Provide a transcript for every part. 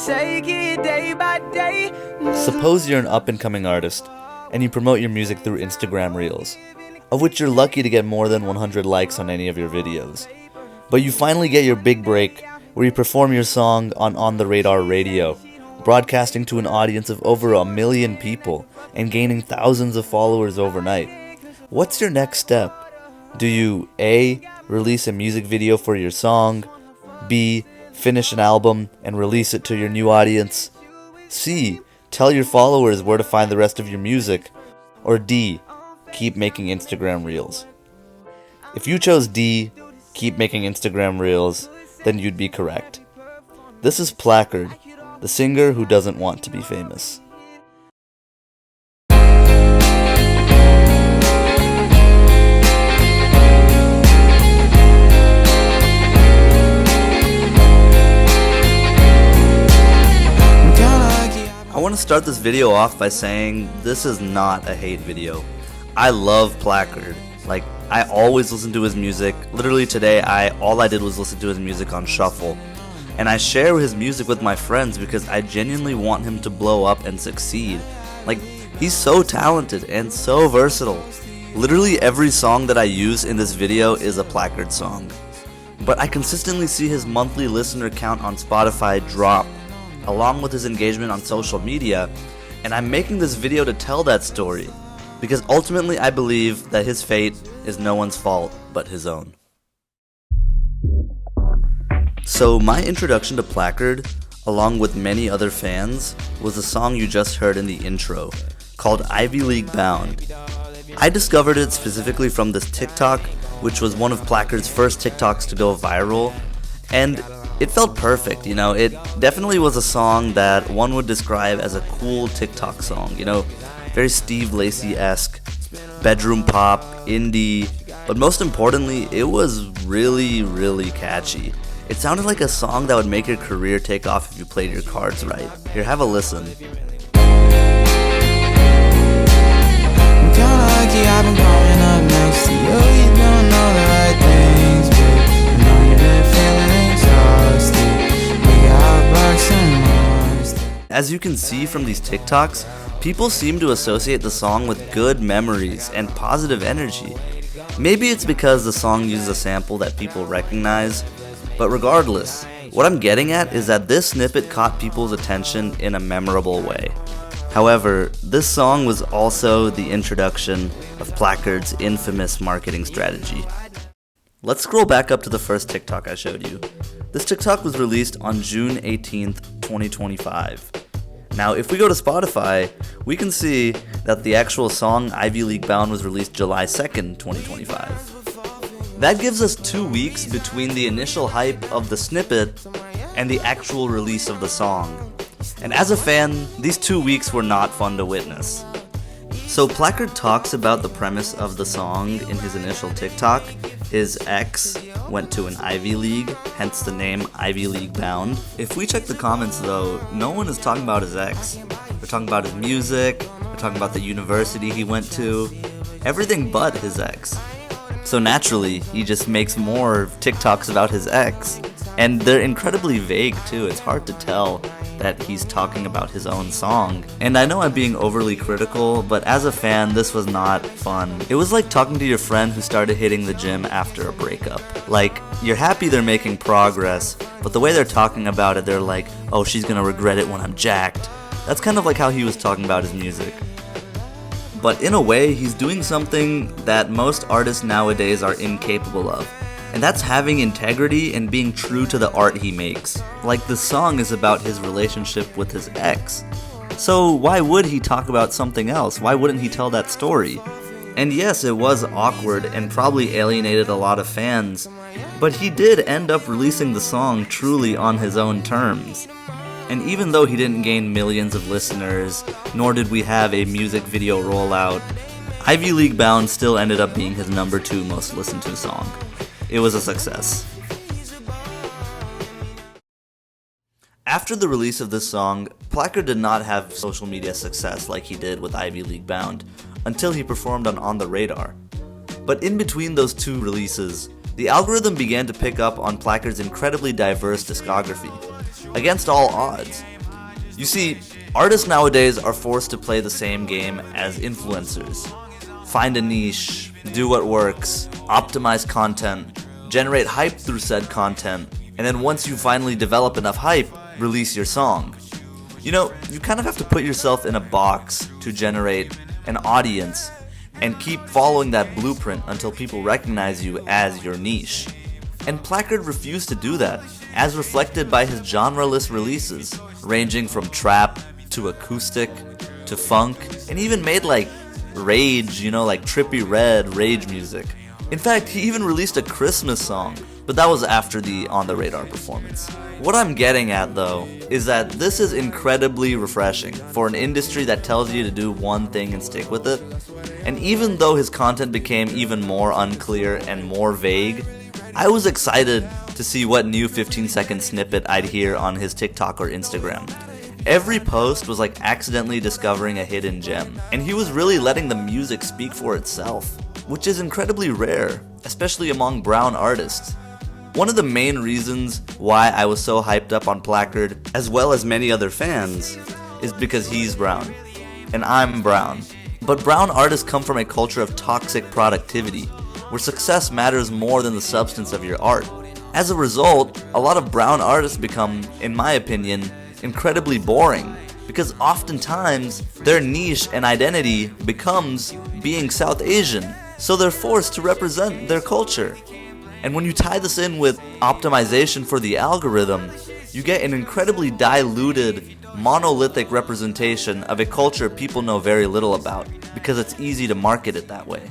take it day by day. Suppose you're an up-and-coming artist, and you promote your music through Instagram Reels, of which you're lucky to get more than 100 likes on any of your videos. But you finally get your big break, where you perform your song on the Radar radio, broadcasting to an audience of over 1 million people, and gaining thousands of followers overnight. What's your next step? Do you A. release a music video for your song, B. finish an album and release it to your new audience, C. tell your followers where to find the rest of your music, or D. keep making Instagram Reels? If you chose D, keep making Instagram Reels, then you'd be correct. This is Placard, the singer who doesn't want to be famous. I want to start this video off by saying this is not a hate video. I love Placard. Like, I always listen to his music. Literally today, all I did was listen to his music on shuffle. And I share his music with my friends because I genuinely want him to blow up and succeed. Like, he's so talented and so versatile. Literally every song that I use in this video is a Placard song. But I consistently see his monthly listener count on Spotify drop, along with his engagement on social media, and I'm making this video to tell that story, because ultimately I believe that his fate is no one's fault but his own. So my introduction to Placard, along with many other fans, was the song you just heard in the intro, called Ivy League Bound. I discovered it specifically from this TikTok, which was one of Placard's first TikToks to go viral, and it felt perfect, you know. It definitely was a song that one would describe as a cool TikTok song, you know, very Steve Lacy-esque, bedroom pop, indie, but most importantly, it was really, really catchy. It sounded like a song that would make your career take off if you played your cards right. Here, have a listen. I'm kinda lucky I've been growing up next to you. You don't know the right things, but I know you've been feeling exhausted. We got bucks and monsters. As you can see from these TikToks, people seem to associate the song with good memories and positive energy. Maybe it's because the song uses a sample that people recognize, but regardless, what I'm getting at is that this snippet caught people's attention in a memorable way. However, this song was also the introduction of Placard's infamous marketing strategy. Let's scroll back up to the first TikTok I showed you. This TikTok was released on June 18th, 2025. Now, if we go to Spotify, we can see that the actual song Ivy League Bound was released July 2nd, 2025. That gives us 2 weeks between the initial hype of the snippet and the actual release of the song. And as a fan, these 2 weeks were not fun to witness. So Placard talks about the premise of the song in his initial TikTok. His ex went to an Ivy League, hence the name Ivy League Bound. If we check the comments though, no one is talking about his ex. They're talking about his music, they're talking about the university he went to, everything but his ex. So naturally, he just makes more TikToks about his ex. And they're incredibly vague too. It's hard to tell that he's talking about his own song. And I know I'm being overly critical, but as a fan, this was not fun. It was like talking to your friend who started hitting the gym after a breakup. Like, you're happy they're making progress, but the way they're talking about it, they're like, oh, she's gonna regret it when I'm jacked. That's kind of like how he was talking about his music. But in a way, he's doing something that most artists nowadays are incapable of. And that's having integrity and being true to the art he makes. Like, the song is about his relationship with his ex. So why would he talk about something else? Why wouldn't he tell that story? And yes, it was awkward and probably alienated a lot of fans, but he did end up releasing the song truly on his own terms. And even though he didn't gain millions of listeners, nor did we have a music video rollout, Ivy League Bound still ended up being his number 2 most listened to song. It was a success. After the release of this song, Placard did not have social media success like he did with Ivy League Bound, until he performed on the Radar. But in between those 2 releases, the algorithm began to pick up on Placard's incredibly diverse discography, against all odds. You see, artists nowadays are forced to play the same game as influencers. Find a niche, do what works, optimize content, generate hype through said content, and then once you finally develop enough hype, release your song. You know, you kind of have to put yourself in a box to generate an audience and keep following that blueprint until people recognize you as your niche. And Placard refused to do that, as reflected by his genreless releases, ranging from trap to acoustic to funk, and even made like rage, like Trippie Redd rage music. In fact, he even released a Christmas song, but that was after the On the Radar performance. What I'm getting at though, is that this is incredibly refreshing for an industry that tells you to do one thing and stick with it. And even though his content became even more unclear and more vague, I was excited to see what new 15-second snippet I'd hear on his TikTok or Instagram. Every post was like accidentally discovering a hidden gem, and he was really letting the music speak for itself, which is incredibly rare, especially among brown artists. One of the main reasons why I was so hyped up on Placard, as well as many other fans, is because he's brown, and I'm brown. But brown artists come from a culture of toxic productivity, where success matters more than the substance of your art. As a result, a lot of brown artists become, in my opinion, incredibly boring, because oftentimes their niche and identity becomes being South Asian, so they're forced to represent their culture. And when you tie this in with optimization for the algorithm, you get an incredibly diluted, monolithic representation of a culture people know very little about, because it's easy to market it that way.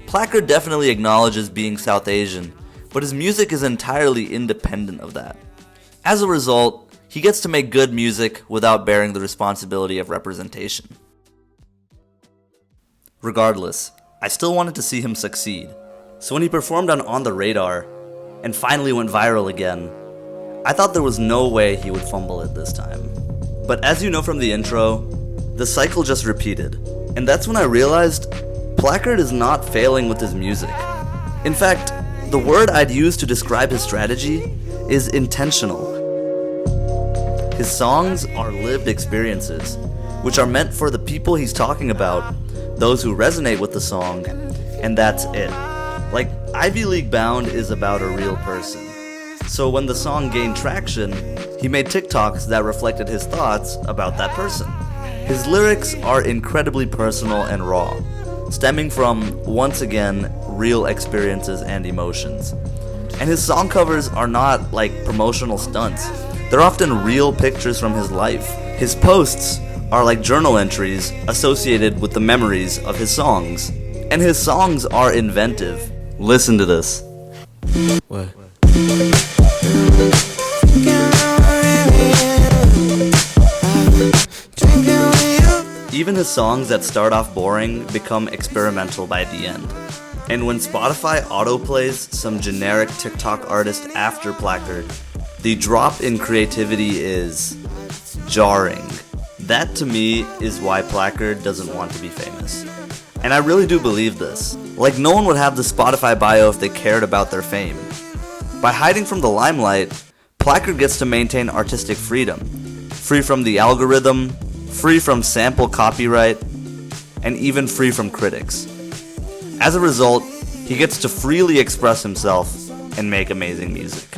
Placard definitely acknowledges being South Asian, but his music is entirely independent of that. As a result, he gets to make good music without bearing the responsibility of representation. Regardless, I still wanted to see him succeed, so when he performed on the Radar and finally went viral again, I thought there was no way he would fumble it this time. But as you know from the intro, the cycle just repeated, and that's when I realized Placard is not failing with his music. In fact, the word I'd use to describe his strategy is intentional. His songs are lived experiences, which are meant for the people he's talking about, those who resonate with the song, and that's it. Like, Ivy League Bound is about a real person. So when the song gained traction, he made TikToks that reflected his thoughts about that person. His lyrics are incredibly personal and raw, stemming from, once again, real experiences and emotions. And his song covers are not like promotional stunts. They're often real pictures from his life. His posts are like journal entries associated with the memories of his songs. And his songs are inventive. Listen to this. What? Even his songs that start off boring become experimental by the end. And when Spotify autoplays some generic TikTok artist after Placard, the drop in creativity is jarring. That to me is why Placard doesn't want to be famous. And I really do believe this. Like, no one would have the Spotify bio if they cared about their fame. By hiding from the limelight, Placard gets to maintain artistic freedom, free from the algorithm, free from sample copyright, and even free from critics. As a result, he gets to freely express himself and make amazing music.